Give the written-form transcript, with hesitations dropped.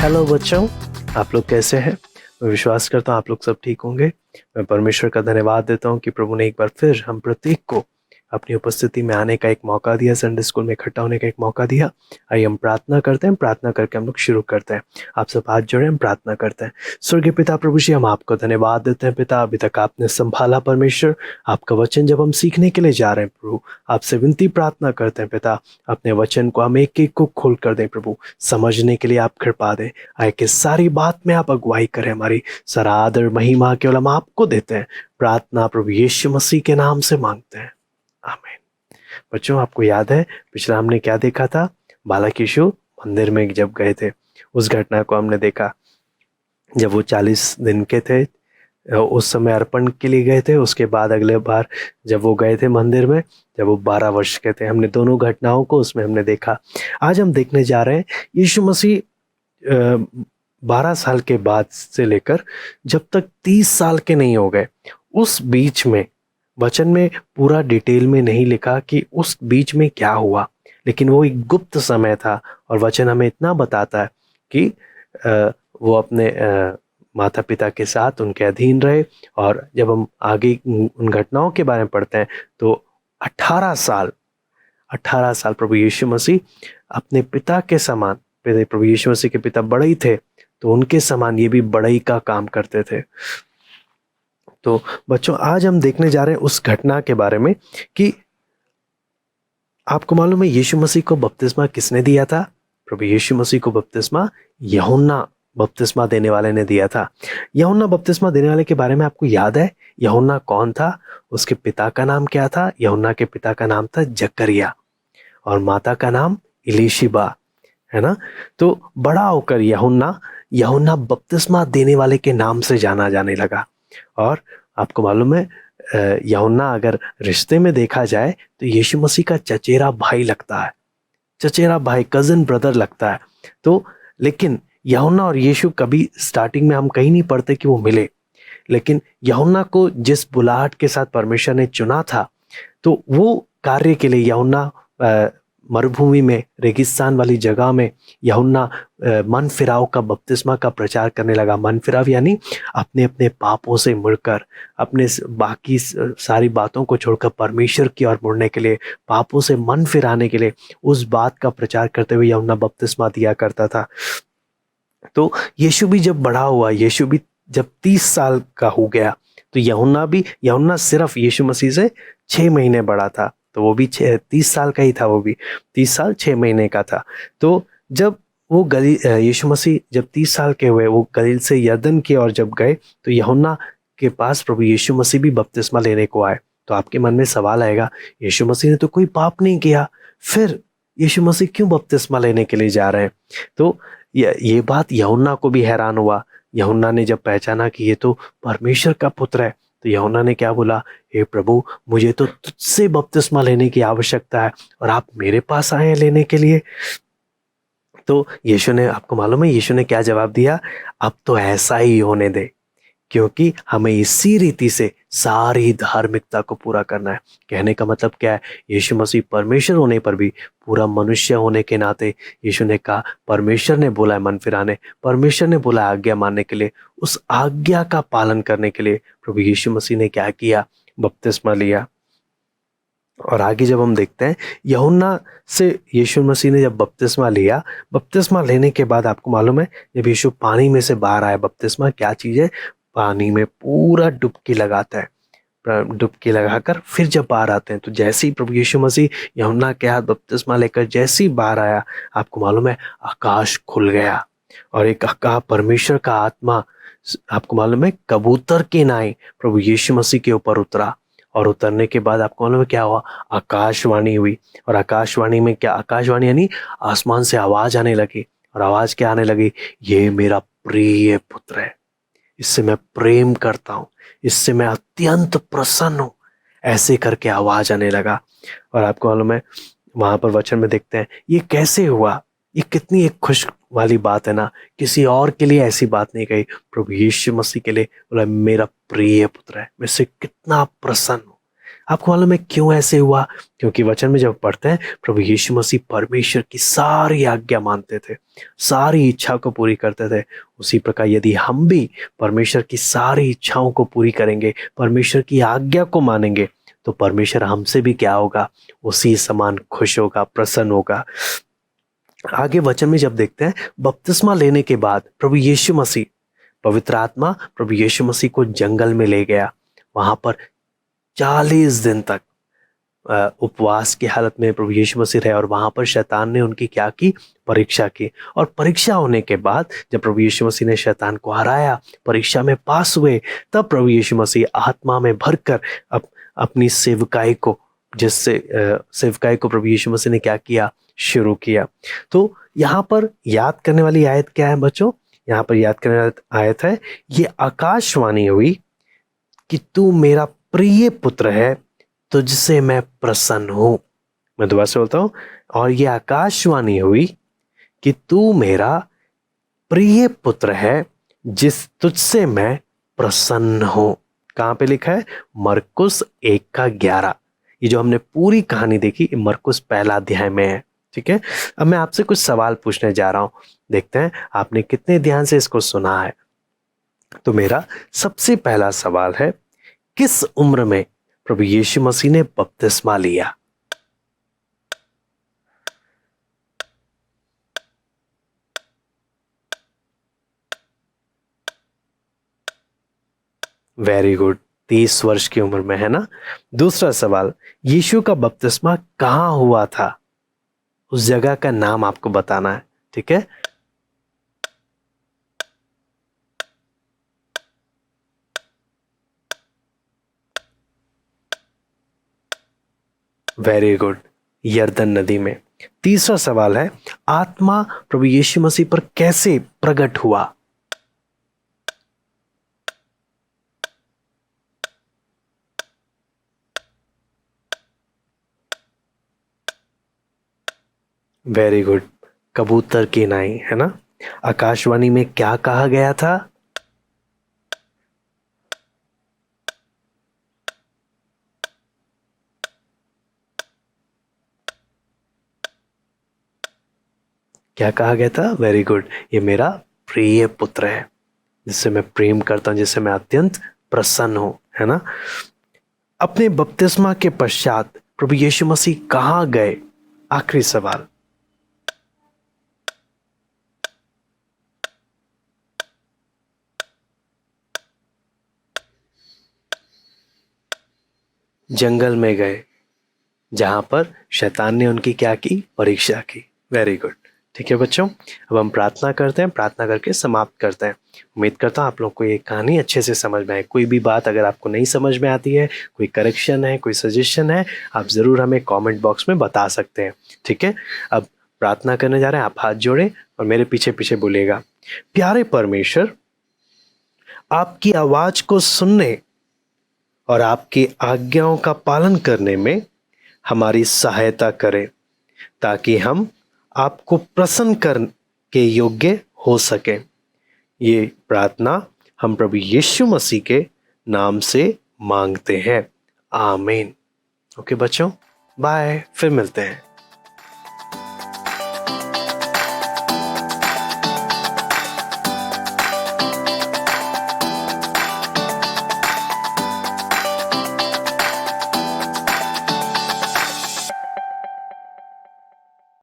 Hello बच्चों, आप लोग कैसे हैं? मैं विश्वास करता हूँ आप लोग सब ठीक होंगे। मैं परमेश्वर का धन्यवाद देता हूँ कि प्रभु ने एक बार फिर हम प्रत्येक को अपनी उपस्थिति में आने का एक मौका दिया, संडे स्कूल में इकट्ठा होने का एक मौका दिया। आइए हम प्रार्थना करते हैं, प्रार्थना करके हम लोग शुरू करते हैं। आप सब हाथ जोड़े, हम प्रार्थना करते हैं। स्वर्गीय पिता प्रभु जी, हम आपको धन्यवाद देते हैं पिता, अभी तक आपने संभाला परमेश्वर। आपका वचन जब हम सीखने के लिए जा रहे हैं प्रभु, आपसे विनती प्रार्थना करते हैं पिता, अपने वचन को हम एक एक को खोल कर दें प्रभु, समझने के लिए आप कृपा दें। आए कि सारी बात में आप अगुवाई करें, हमारी सारा आदर महिमा केवल हम आपको देते हैं। प्रार्थना प्रभु यीशु मसीह के नाम से मांगते हैं, आमीन। बच्चों, आपको याद है पिछला हमने क्या देखा था? बालक यीशु मंदिर में जब गए थे, उस घटना को हमने देखा। जब वो 40 दिन के थे, उस समय अर्पण के लिए गए थे। उसके बाद अगले बार जब वो गए थे मंदिर में, जब वो 12 वर्ष के थे, हमने दोनों घटनाओं को उसमें हमने देखा। आज हम देखने जा रहे हैं यीशु मसीह 12 साल के बाद से लेकर जब तक 30 साल के नहीं हो गए, उस बीच में वचन में पूरा डिटेल में नहीं लिखा कि उस बीच में क्या हुआ, लेकिन वो एक गुप्त समय था। और वचन हमें इतना बताता है कि वो अपने माता पिता के साथ उनके अधीन रहे। और जब हम आगे उन घटनाओं के बारे में पढ़ते हैं तो 18 साल प्रभु यीशु मसीह अपने पिता के समान, प्रभु यीशु मसीह के पिता बड़े ही थे तो उनके समान ये भी बड़ाई का काम करते थे। तो बच्चों, आज हम देखने जा रहे हैं उस घटना के बारे में कि आपको मालूम है यीशु मसीह को बपतिस्मा किसने दिया था? प्रभु यीशु मसीह को बपतिस्मा यूहन्ना बपतिस्मा देने वाले ने दिया था। यूहन्ना बपतिस्मा देने वाले के बारे में आपको याद है यूहन्ना कौन था? उसके पिता का नाम क्या था? यूहन्ना के पिता का नाम था जकरिया और माता का नाम इलीशिबा, है ना। तो बड़ा होकर यूहन्ना बपतिस्मा देने वाले के नाम से जाना जाने लगा। और आपको मालूम है यूहन्ना अगर रिश्ते में देखा जाए तो यीशु मसीह का चचेरा भाई लगता है, चचेरा भाई, कजिन ब्रदर लगता है। तो लेकिन यूहन्ना और यीशु कभी स्टार्टिंग में हम कहीं नहीं पढ़ते कि वो मिले, लेकिन यूहन्ना को जिस बुलाहट के साथ परमेश्वर ने चुना था तो वो कार्य के लिए यूहन्ना मरुभूमि में, रेगिस्तान वाली जगह में यूहन्ना मन फिराव का बपतिस्मा का प्रचार करने लगा। मन फिराव यानी अपने अपने पापों से मुड़कर, अपने बाकी सारी बातों को छोड़कर परमेश्वर की ओर मुड़ने के लिए, पापों से मन फिराने के लिए उस बात का प्रचार करते हुए यूहन्ना बपतिस्मा दिया करता था। तो यीशु भी जब बड़ा हुआ, यीशु भी जब 30 साल का हो गया, तो यूहन्ना सिर्फ यीशु मसीह से 6 महीने बड़ा था। तो वो भी 30 साल का ही था, वो भी 30 साल 6 महीने का था। तो जब वो यीशु मसीह जब 30 साल के हुए, वो गलील से यरदन की ओर जब गए तो यूहन्ना के पास प्रभु यीशु मसीह भी बपतिस्मा लेने को आए। तो आपके मन में सवाल आएगा, यीशु मसीह ने तो कोई पाप नहीं किया, फिर यीशु मसीह क्यों बपतिस्मा लेने के लिए जा रहे हैं? तो ये बात यूहन्ना को भी हैरान हुआ। यूहन्ना ने जब पहचाना कि ये तो परमेश्वर का पुत्र है, तो यूहन्ना ने क्या बोला? हे प्रभु, मुझे तो तुझसे बपतिस्मा लेने की आवश्यकता है और आप मेरे पास आए हैं लेने के लिए। तो यीशु ने, आपको मालूम है यीशु ने क्या जवाब दिया? अब तो ऐसा ही होने दे, क्योंकि हमें इसी रीति से सारी धार्मिकता को पूरा करना है। कहने का मतलब क्या है? यीशु मसीह परमेश्वर होने पर भी पूरा मनुष्य होने के नाते यीशु ने कहा, परमेश्वर ने बोला है मन फिराने, परमेश्वर ने बोला आज्ञा मानने के लिए, उस आज्ञा का पालन करने के लिए प्रभु यीशु मसीह ने क्या किया? बपतिस्मा लिया। और आगे जब हम देखते हैं यूहन्ना से यीशु मसीह ने जब बपतिस्मा लिया, बपतिस्मा लेने के बाद आपको मालूम है जब यीशु पानी में से बाहर आया, बपतिस्मा क्या चीज़ है? पानी में पूरा डुबकी लगाता है, डुबकी लगाकर फिर जब बाहर आते हैं, तो जैसे ही प्रभु यीशु मसीह यूहन्ना के हाथ बपतिस्मा लेकर जैसे ही बाहर आया, आपको मालूम है आकाश खुल गया और एक परमेश्वर का आत्मा, आपको मालूम है कबूतर के नाई प्रभु यीशु मसीह के ऊपर उतरा। और उतरने के बाद आपको मालूम है क्या हुआ? आकाशवाणी हुई। और आकाशवाणी में क्या? आकाशवाणी यानी आसमान से आवाज आने लगी। और आवाज क्या आने लगी? ये मेरा प्रिय पुत्र है, इससे मैं प्रेम करता हूं, इससे मैं अत्यंत प्रसन्न हूं, ऐसे करके आवाज आने लगा। और आपको मालूम है वहां पर वचन में देखते हैं ये कैसे हुआ? ये कितनी एक खुश वाली बात है ना। किसी और के लिए ऐसी बात नहीं कही, प्रभु यीशु मसीह के लिए बोला मेरा प्रिय पुत्र है, मैं इससे कितना प्रसन्न हूं। आपको मालूम है क्यों ऐसे हुआ? क्योंकि वचन में जब पढ़ते हैं प्रभु यीशु मसीह परमेश्वर की सारी आज्ञा मानते थे, सारी इच्छा को पूरी करते थे। उसी प्रकार यदि हम भी परमेश्वर की सारी इच्छाओं को पूरी करेंगे, परमेश्वर की आज्ञा को मानेंगे, तो परमेश्वर हमसे भी क्या होगा? उसी समान खुश होगा, प्रसन्न होगा। आगे वचन में जब देखते हैं, बपतिस्मा लेने के बाद प्रभु यीशु मसीह, पवित्र आत्मा प्रभु यीशु मसीह को जंगल में ले गया। वहां पर 40 दिन तक उपवास की हालत में प्रभु यीशु मसीह रहे और वहां पर शैतान ने उनकी क्या की? परीक्षा की। और परीक्षा होने के बाद जब प्रभु यीशु मसीह ने शैतान को हराया, परीक्षा में पास हुए, तब प्रभु यीशु मसीह आत्मा में भरकर अपनी सेवकाई को, जिससे सेवकाई को प्रभु यीशु मसीह ने क्या किया? शुरू किया। तो यहाँ पर याद करने वाली आयत क्या है बच्चों? यहाँ पर याद करने वाली आयत है, ये आकाशवाणी हुई कि तू मेरा प्रिय पुत्र है, तुझसे मैं प्रसन्न हूं। मैं दोबारा से बोलता हूं, और ये आकाशवाणी हुई कि तू मेरा प्रिय पुत्र है, तुझसे मैं प्रसन्न हूं। कहां पे लिखा है? मरकुस 1:11। ये जो हमने पूरी कहानी देखी, मरकुस 1 अध्याय में है। ठीक है, अब मैं आपसे कुछ सवाल पूछने जा रहा हूं, देखते हैं आपने कितने ध्यान से इसको सुना है। तो मेरा सबसे पहला सवाल है, किस उम्र में प्रभु यीशु मसीह ने बपतिस्मा लिया? वेरी गुड, 30 वर्ष की उम्र में, है ना। दूसरा सवाल, यीशु का बपतिस्मा कहां हुआ था? उस जगह का नाम आपको बताना है। ठीक है, वेरी गुड, यरदन नदी में। तीसरा सवाल है, आत्मा प्रभु यीशु मसीह पर कैसे प्रकट हुआ? वेरी गुड, कबूतर की नाई, है ना। आकाशवाणी में क्या कहा गया था? क्या कहा गया था? वेरी गुड, ये मेरा प्रिय पुत्र है, जिससे मैं प्रेम करता हूं, जिससे मैं अत्यंत प्रसन्न हूं, है ना। अपने बपतिस्मा के पश्चात प्रभु यीशु मसीह कहां गए? आखिरी सवाल। जंगल में गए, जहां पर शैतान ने उनकी क्या की? परीक्षा की। Very good. ठीक है बच्चों, अब हम प्रार्थना करते हैं, प्रार्थना करके समाप्त करते हैं। उम्मीद करता हूँ आप लोग को ये कहानी अच्छे से समझ में आए। कोई भी बात अगर आपको नहीं समझ में आती है, कोई करेक्शन है, कोई सजेशन है, आप ज़रूर हमें कमेंट बॉक्स में बता सकते हैं। ठीक है, अब प्रार्थना करने जा रहे हैं। आप हाथ जोड़ें और मेरे पीछे पीछे बोलिएगा, प्यारे परमेश्वर, आपकी आवाज़ को सुनने और आपकी आज्ञाओं का पालन करने में हमारी सहायता करें, ताकि हम आपको प्रसन्न कर के योग्य हो सके। ये प्रार्थना हम प्रभु यीशु मसीह के नाम से मांगते हैं, आमीन। ओके बच्चों, बाय, फिर मिलते हैं।